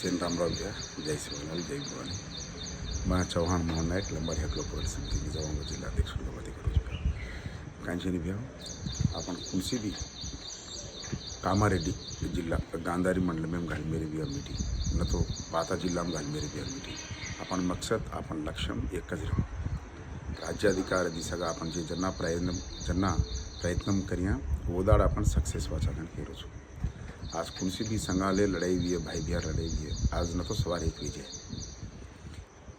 सेन रामराव भैया, जय शिवलाल, जय भवानी। मैं चौहान मोहन नायक लंबाडी हक्क पोराट समिती निजामाबाद जिल्हा अध्यक्ष कांचनी भैया अपन कुंसी भी कामारेड्डी जिला गांधारी मंडल में घालमेरी भी मीटिंग न तो पाता जिला में घालमेरी भी मीटिंग अपन मकसद अपन लक्ष्य एक राज्याधिकार दिशा अपन जना प्रयत्न करिया ओदाड़ अपन सक्सेस वाचान के रोज आज कुंसी भी संघाले लड़ाई हुई है, भाई बिहार लड़ाई हुई है। आज न तो सवार एक विजय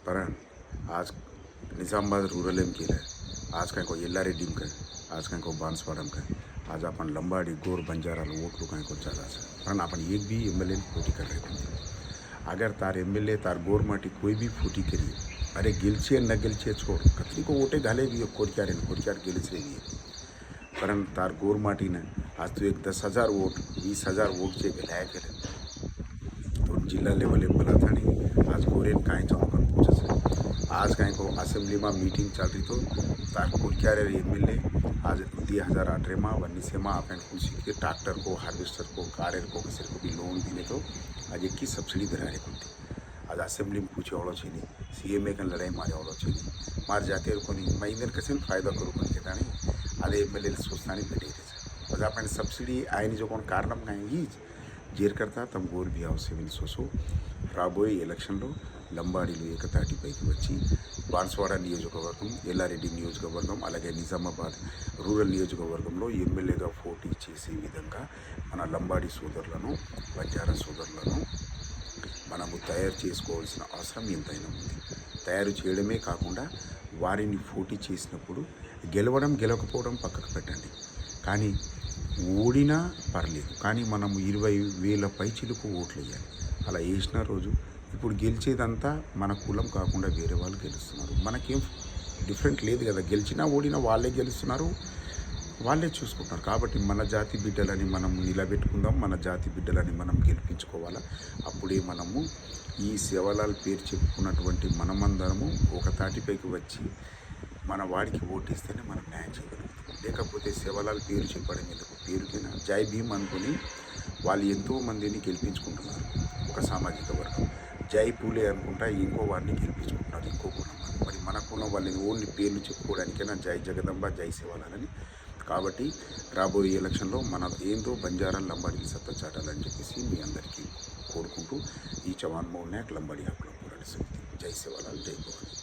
पर आज निजामाबाद रूरल एम के आज कहीं को एल्ला रेड्डी का आज कहीं को बांसवाड़ा का आज अपन लंबाड़ी गोर बंजारा वोटू कहीं को ज़्यादा है पर अपन एक भी एमएलए पोटी कर रहे थे। अगर तार एमएलए तार गोर माटी कोई भी फूटी करिए अरे गिलचे न गिलचे छोड़ कतरी को वोटे घाले भी कोरियार गिलच रही है पर तार गोर माटी ने आज तो एक 10,000 वोट 20,000 वोट से लाया करे तो जिला लेवल बोला था नहीं आज गोरेन कहीं चौकन पहुँचे आज कहीं को असेंबली में मीटिंग चल रही तो तार कोरियार एमएलए आज 2018 में वन्नी से अपन खुशी के ट्रैक्टर को हार्वेस्टर को कारेर को किसी को भी लोन दिले तो आज एक की सब्सिडी दे रहे कुंती आज असेंबली में पूछे वालों चाहिए सीएमए का लड़ाई मारे वालों चाहिए मार जाते को नहीं मैं इधर कैसे फायदा करूँ कौन कहता नहीं अरे एमएलए सोचता नहीं बेटे आज अपन सब्सिडी आयनी जो कौन कारणम नहीं जेर करता तम गोर भी आवश्य सोचो राबोये एलक्शन लंबाड़ी एकताटी पैकी వచ్చి బాన్స్వాడ నియోజకవర్గం ఎల్లారెడ్డి నియోజకవర్గం అలాగే నిజామాబాద్ రూరల్ నియోజకవర్గంలో ఎమ్మెల్యేగా పోటీ చేసే విధంగా మన లంబాడి సోదరులను బంజారా సోదరులను మనము తయారు చేసుకోవాల్సిన అవసరం ఎంతైనా ఉంది. తయారు చేయడమే కాకుండా వారిని పోటీ చేసినప్పుడు గెలవడం గెలవకపోవడం పక్కకు పెట్టండి కానీ ఓడినా పర్లేదు కానీ మనము 20,000 పైచిలకు ఓట్లు వేయాలి. అలా వేసిన రోజు ఇప్పుడు గెలిచేదంతా మన కులం కాకుండా వేరే వాళ్ళు గెలుస్తున్నారు. మనకేం డిఫరెంట్ లేదు కదా, గెలిచినా ఓడినా వాళ్ళే గెలుస్తున్నారు, వాళ్ళే చూసుకుంటున్నారు. కాబట్టి మన జాతి బిడ్డలని మనం నిలబెట్టుకుందాం, మన జాతి బిడ్డలని మనం గెలిపించుకోవాలా. అప్పుడే మనము ఈ సేవలాల్ పేరు చెప్పుకున్నటువంటి మనమందరము ఒక తాటిపైకి వచ్చి మన వాడికి ఓటేస్తేనే మనం న్యాయం చేయగలుగుతాం. లేకపోతే సేవలాల్ పేరు చెప్పడం ఎందుకు, పేరుకైనా జై భీమ్ అనుకుని వాళ్ళు ఎంతోమందిని గెలిపించుకుంటున్నారు. ఒక సామాజిక వర్గం జై పూలే అనుకుంటా ఇంకో వాడిని గెలిపించుకుంటున్నారు, ఇంకో కులం. మరి మన కులం వాళ్ళని ఓన్లీ పేర్లు చెప్పుకోవడానికైనా జై జగదంబ జై సేవలాలని. కాబట్టి రాబోయే ఎలక్షన్లో మన ఏందో బంజారా లంబాడికి సత్తా చాటాలని చెప్పేసి మీ అందరికీ కోరుకుంటూ ఈ చవాన్ మోహన్ నాయక్ లంబాడి హక్కుల పోరాట సమితి జై సేవలాల్ జై భవాని.